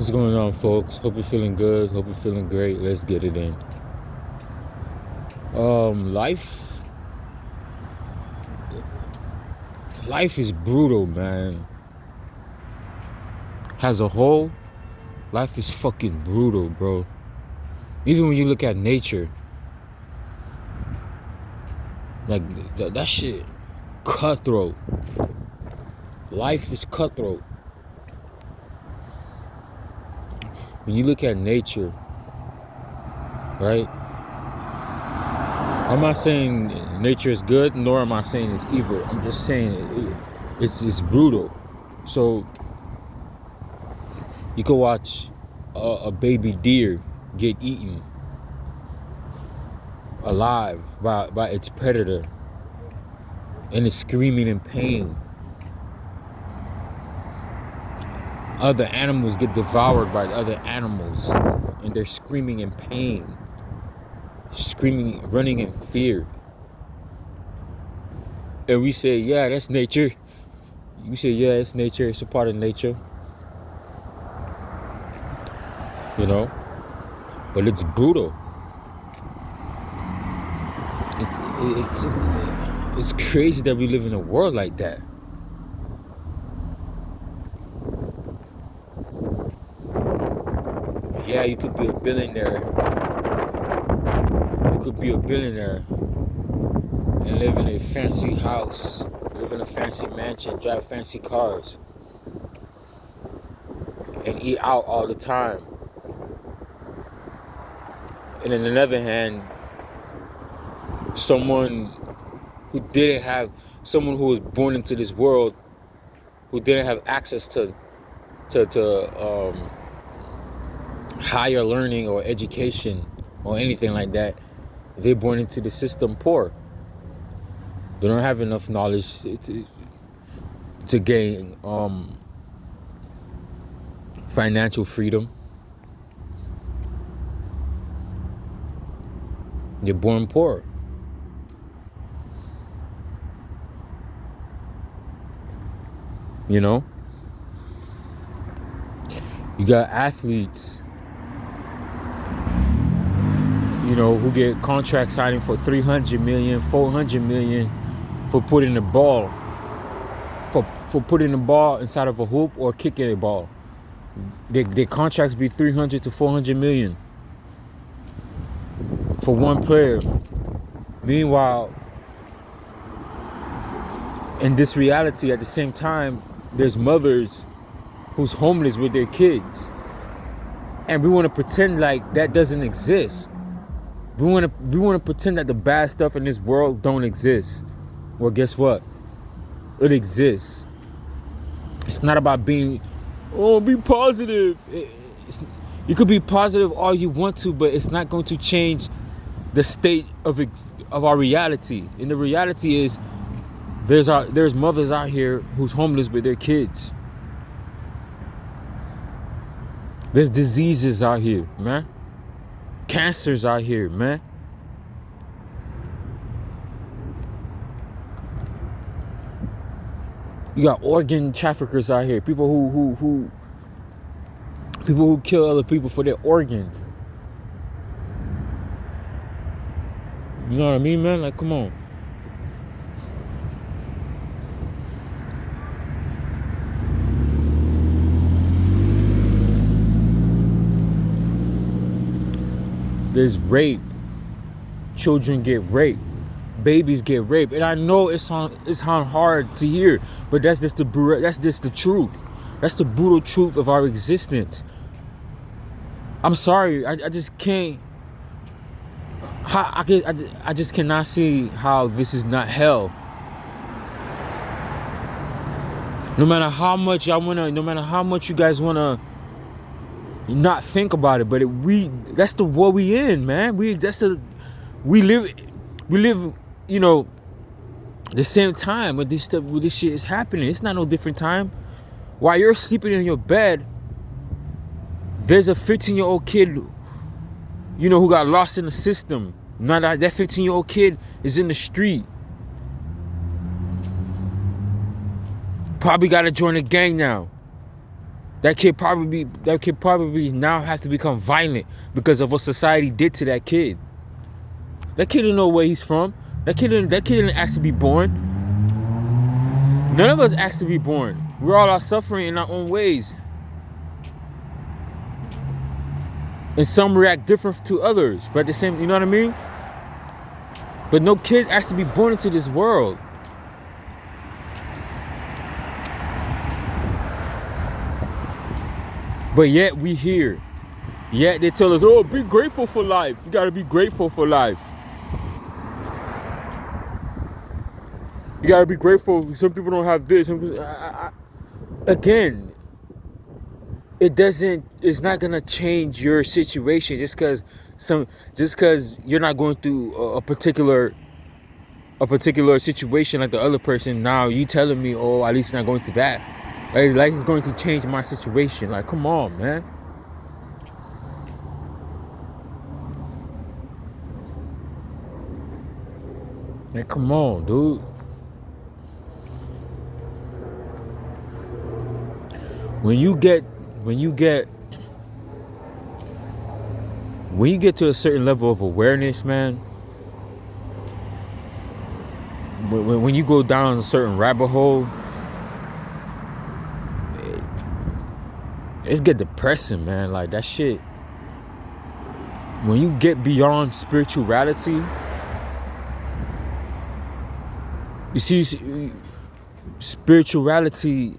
What's going on, folks? Hope you're feeling good. Hope you're feeling great. Let's get it in. Life is brutal, man. As a whole, life is fucking brutal, bro. Even when you look at nature, like that shit, cutthroat. Life is cutthroat. When you look at nature, right? I'm not saying nature is good, nor am I saying it's evil. I'm just saying it's brutal. So you can watch a baby deer get eaten alive by its predator, and it's screaming in pain. Other animals get devoured by other animals, and they're screaming in pain, screaming, running in fear. And we say, yeah, that's nature. We say, yeah, it's nature. It's a part of nature. You know? But it's brutal. It's crazy that we live in a world like that. Yeah, you could be a billionaire. You could be a billionaire and live in a fancy house, live in a fancy mansion, drive fancy cars, and eat out all the time. And on the other hand, someone who was born into this world, who didn't have access to higher learning or education or anything like that, they're born into the system poor. They don't have enough knowledge to gain financial freedom. They're born poor. You know? You got athletes, who get contract signing for $300 million, $400 million for putting the ball inside of a hoop or kicking a ball. Their contracts be $300 to $400 million for one player. Meanwhile, in this reality, at the same time, there's mothers who's homeless with their kids, and we want to pretend like that doesn't exist. We want to pretend that the bad stuff in this world don't exist. Well, guess what? It exists. It's not about be positive. You could be positive all you want to, but it's not going to change the state of our reality. And the reality is, there's mothers out here who's homeless with their kids. There's diseases out here, man. Cancers out here, man. You got organ traffickers out here. People who kill other people for their organs. You know what I mean, man? Like, come on. There's rape. Children get raped. Babies get raped. And I know it's hard to hear, but that's just the truth. That's the brutal truth of our existence. I'm sorry. I just can't. I just cannot see how this is not hell. No matter how much you guys wanna not think about it, but that's the world we in, man. We live, the same time when this shit is happening. It's not no different time. While you're sleeping in your bed, there's a 15-year-old kid, who got lost in the system. Now that 15-year-old kid is in the street. Probably got to join a gang now. that kid probably now have to become violent because of what society did to that kid. That kid didn't know where he's from. That kid didn't ask to be born. None of us asked to be born. We're all suffering in our own ways. And some react different to others. But at the same, you know what I mean? But no kid asked to be born into this world. But yet we here. Yet they tell us, oh, be grateful for life. You gotta be grateful for life. You gotta be grateful. Some people don't have this. Again, it's not gonna change your situation just because you're not going through a particular situation like the other person. Now you telling me, oh, at least not going through that. Like it's going to change my situation. Like, come on, man. Like, come on, dude. When you get to a certain level of awareness, man, when you go down a certain rabbit hole, it get depressing, man. Like, that shit. When you get beyond spirituality, you see, spirituality,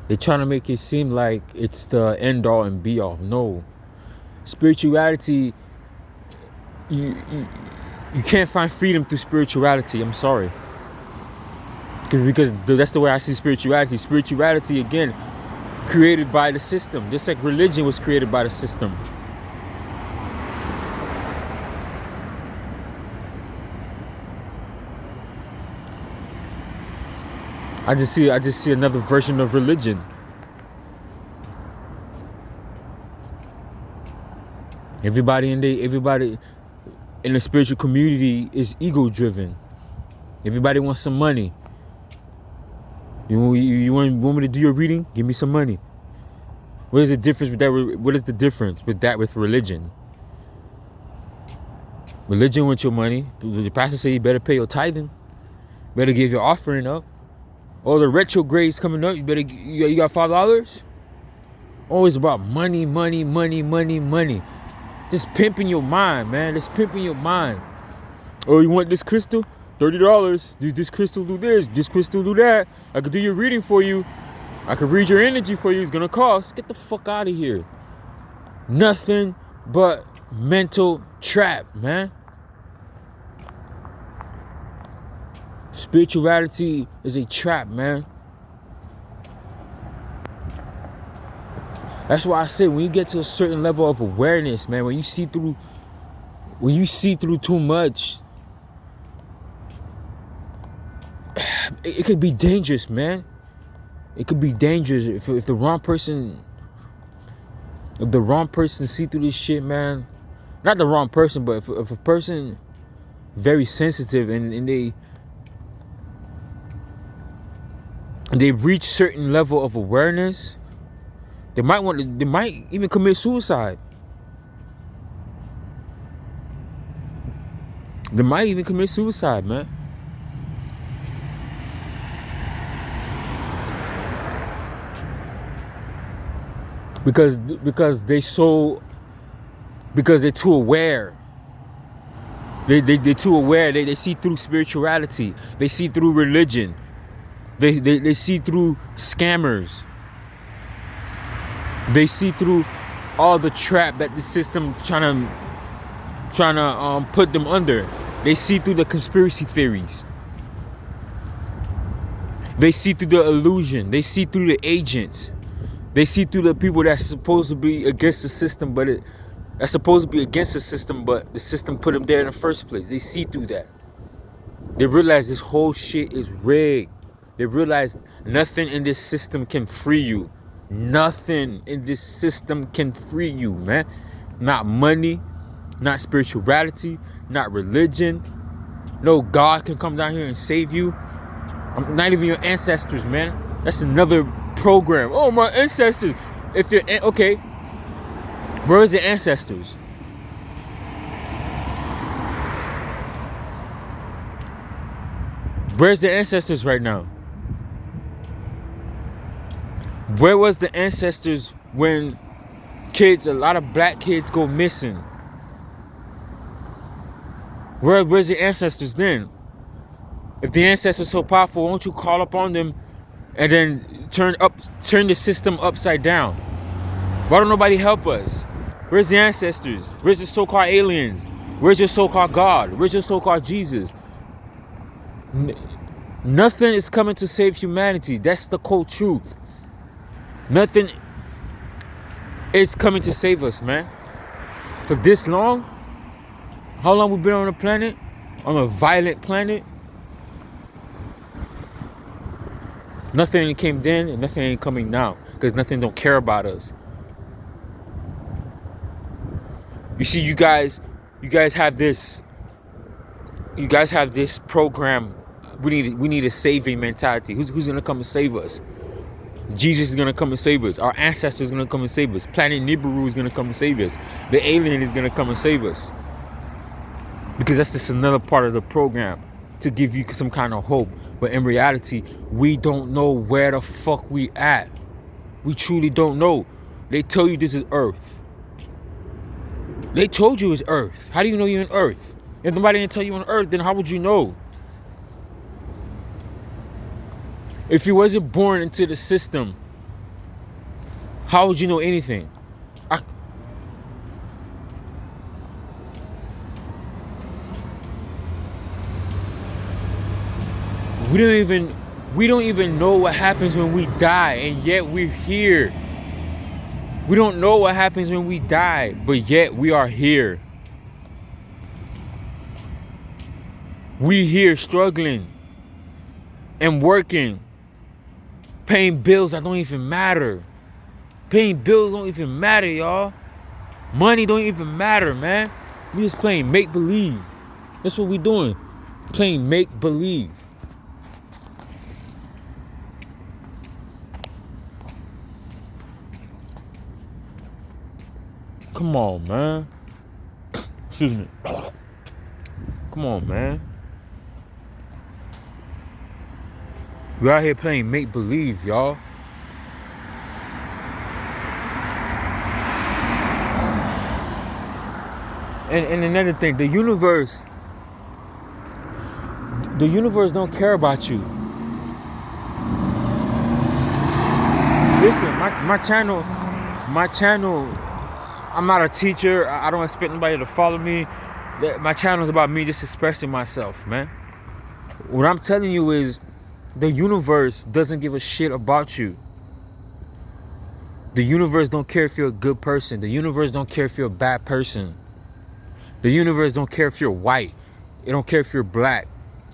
they're trying to make it seem like it's the end all and be all. No. Spirituality, you can't find freedom through spirituality. I'm sorry. Because that's the way I see spirituality. Spirituality, again, created by the system. Just like religion was created by the system. I just see another version of religion. Everybody in the spiritual community is ego driven. Everybody wants some money. You want me to do your reading? Give me some money. What is the difference with that? What is the difference with that with religion? Religion wants your money. The pastor say you better pay your tithing. Better give your offering up. All the retrogrades coming up, you got $5? Always about money. Just pimping your mind, man. Just pimping your mind. Oh, you want this crystal? $30. This crystal do this. This crystal do that. I could do your reading for you. I could read your energy for you. It's gonna cost. Get the fuck out of here. Nothing but mental trap, man. Spirituality is a trap, man. That's why I say when you get to a certain level of awareness, man, when you see through too much, it could be dangerous, man. It could be dangerous if the wrong person see through this shit, man. Not the wrong person, but if a person very sensitive and they reach certain level of awareness, they might even commit suicide. They might even commit suicide, man. Because they're too aware. They're too aware. They see through spirituality. They see through religion. They see through scammers. They see through all the trap that the system trying to put them under. They see through the conspiracy theories. They see through the illusion. They see through the agents. They see through the people that's supposed to be against the system, but the system put them there in the first place. They see through that. They realize this whole shit is rigged. They realize nothing in this system can free you. Nothing in this system can free you, man. Not money, not spirituality, not religion. No God can come down here and save you. Not even your ancestors, man. That's another program. Oh, my ancestors. If you're okay, where is the ancestors? Where's the ancestors right now? Where was the ancestors when a lot of black kids go missing? Where's the ancestors then? If the ancestors are so powerful, won't you call upon them and then turn the system upside down? Why don't nobody help us? Where's the ancestors? Where's the so-called aliens? Where's your so-called God? Where's your so-called Jesus? Nothing is coming to save humanity. That's the cold truth. Nothing is coming to save us, man. For this long? How long we been on the planet? On a violent planet? Nothing came then and nothing ain't coming now. Because nothing don't care about us. You see, you guys have this program. We need a saving mentality. Who's gonna come and save us? Jesus is gonna come and save us. Our ancestors are gonna come and save us. Planet Nibiru is gonna come and save us. The alien is gonna come and save us. Because that's just another part of the program to give you some kind of hope. But in reality, we don't know where the fuck we at. We truly don't know. They tell you this is Earth. They told you it's Earth. How do you know you're in Earth? If nobody didn't tell you on Earth, then how would you know? If you wasn't born into the system, how would you know anything? We don't even know what happens when we die, and yet we're here. We don't know what happens when we die, but yet we are here. We here struggling and working, paying bills that don't even matter. Paying bills don't even matter, y'all. Money don't even matter, man. We just playing make-believe. That's what we doing. Playing make-believe. Come on, man. Excuse me. Come on, man. We out here playing make-believe, y'all. And another thing, the universe don't care about you. Listen, my channel, I'm not a teacher. I don't expect nobody to follow me. My channel is about me just expressing myself, man. What I'm telling you is the universe doesn't give a shit about you. The universe don't care if you're a good person. The universe don't care if you're a bad person. The universe don't care if you're white. It don't care if you're black.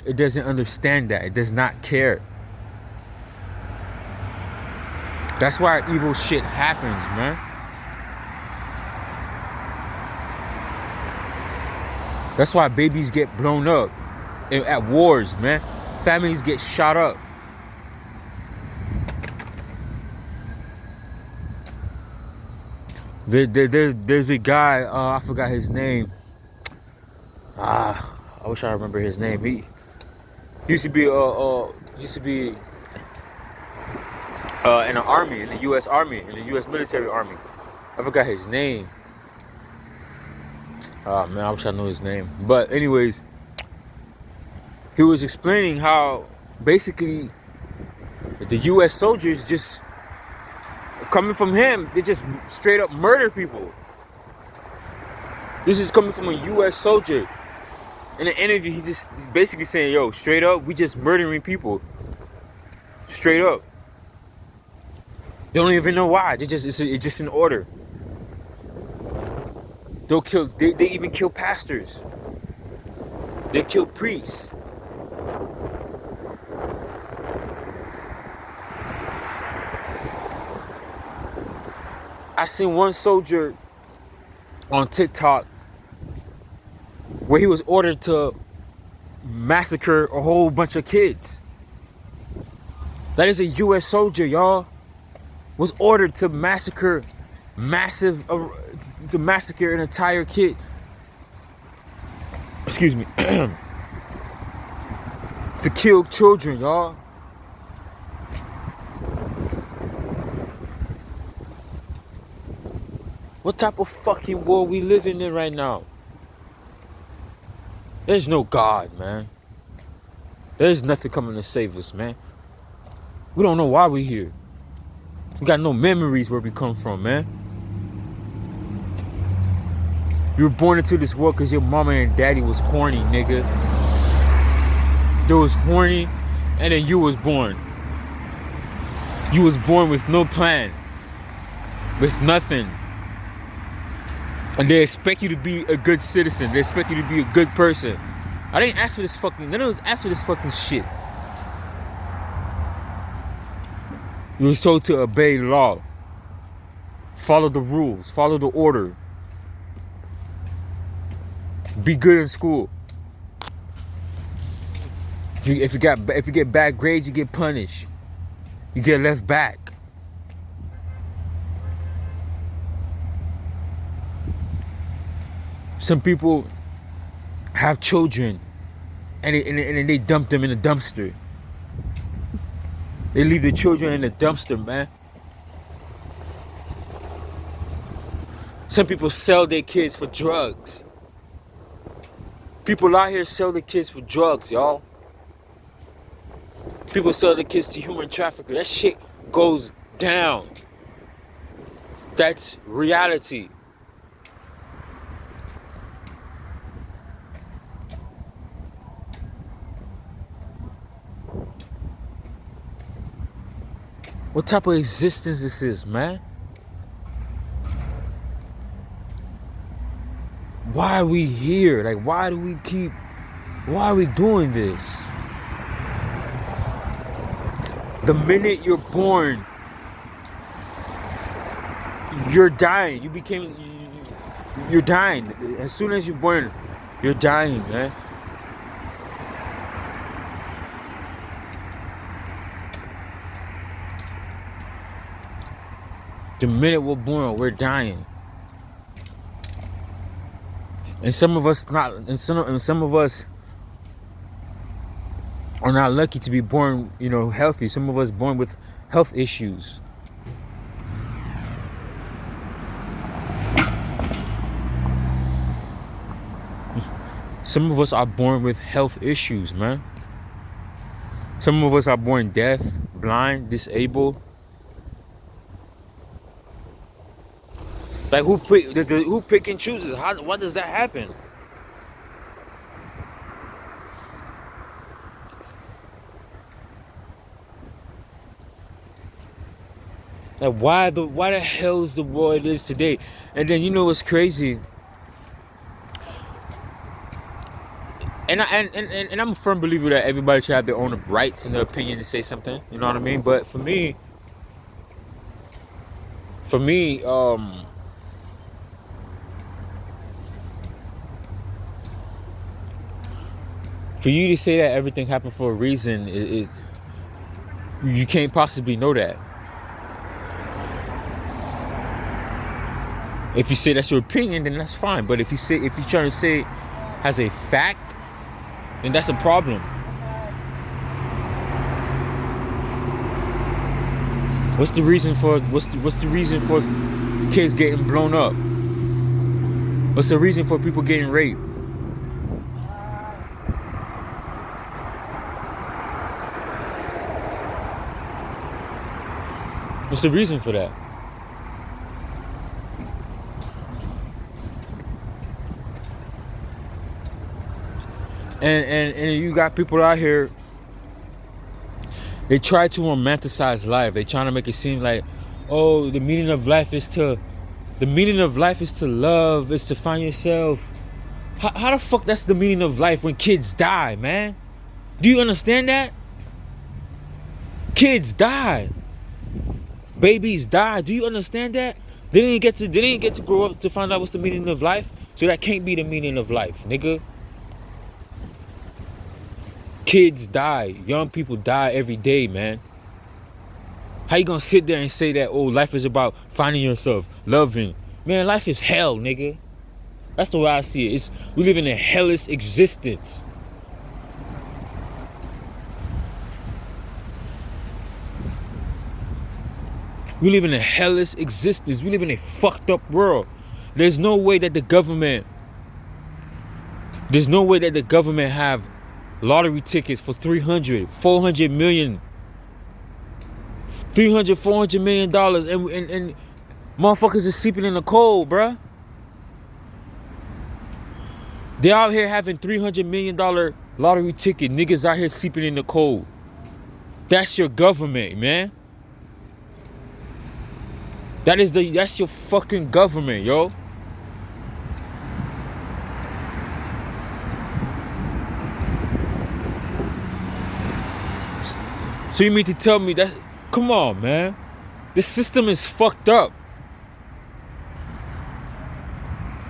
It doesn't understand that. It does not care. That's why evil shit happens, man. That's why babies get blown up at wars, man. Families get shot up. There's a guy, I forgot his name. I wish I remember his name. He used to be in the army, in the U.S. Army, in the U.S. military army. I forgot his name. Man, I wish I knew his name. But anyways, he was explaining how basically the U.S. soldiers just coming from him, they just straight up murder people. This is coming from a U.S. soldier. In an interview, he's basically saying, yo, straight up, we just murdering people. Straight up. They don't even know why. It's just an order. They even kill pastors. They kill priests. I seen one soldier on TikTok where he was ordered to massacre a whole bunch of kids. That is a U.S. soldier, y'all. was ordered to massacre to massacre an entire kid. Excuse me. To kill children, y'all. What type of fucking world we living in right now? There's no God, man. There's nothing coming to save us, man. We don't know why we're here. We got no memories where we come from, man. You were born into this world because your mama and daddy was horny, nigga. They was horny, and then you was born. You was born with no plan, with nothing. And they expect you to be a good citizen. They expect you to be a good person. I didn't ask for this fucking, none of us asked for this fucking shit. You was told to obey law. Follow the rules, follow the order. Be good in school. If you get bad grades, you get punished. You get left back. Some people have children and they dump them in a dumpster. They leave the children in the dumpster, man. Some people sell their kids for drugs. People out here sell their kids for drugs, y'all. People sell their kids to human traffickers. That shit goes down. That's reality. What type of existence this is, man? Why are we here? Like, why are we doing this? The minute you're born, you're dying. You're dying. As soon as you're born, you're dying, man. The minute we're born, we're dying. And some of us are not lucky to be born, healthy. Some of us born with health issues. Some of us are born with health issues, man. Some of us are born deaf, blind, disabled. Like, who pick and chooses? Why does that happen? Like, why the hell is the world it is today? And then, you know what's crazy? And I'm a firm believer that everybody should have their own rights and their opinion to say something. You know what I mean? But for me, for you to say that everything happened for a reason, you can't possibly know that. If you say that's your opinion, then that's fine. But if you're trying to say it as a fact, then that's a problem. What's the reason for kids getting blown up? What's the reason for people getting raped? What's the reason for that? And you got people out here, they try to romanticize life. They trying to make it seem like, oh, the meaning of life is to love, is to find yourself. How the fuck that's the meaning of life when kids die, man? Do you understand that? Kids die. Babies die. Do you understand that? They didn't get to grow up to find out what's the meaning of life. So that can't be the meaning of life, nigga. Kids die. Young people die every day, man. How you gonna sit there and say that, oh, life is about finding yourself, loving? Man, life is hell, nigga. That's the way I see it. We live in a hellish existence. We live in a hellish existence. We live in a fucked up world. There's no way that the government have lottery tickets for 400 million, $400 million, and motherfuckers is sleeping in the cold, bruh. They out here having $300 million lottery ticket. Niggas out here sleeping in the cold. That's your government, man. That's your fucking government, yo. So you mean to tell me that? Come on, man. The system is fucked up.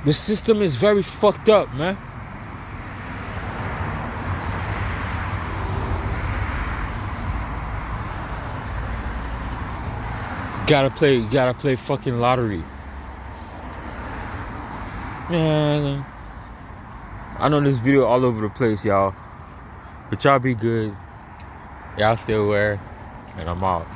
The system is very fucked up, man. Gotta play fucking lottery. Man, I know this video all over the place, y'all. But y'all be good. Y'all stay aware. And I'm out.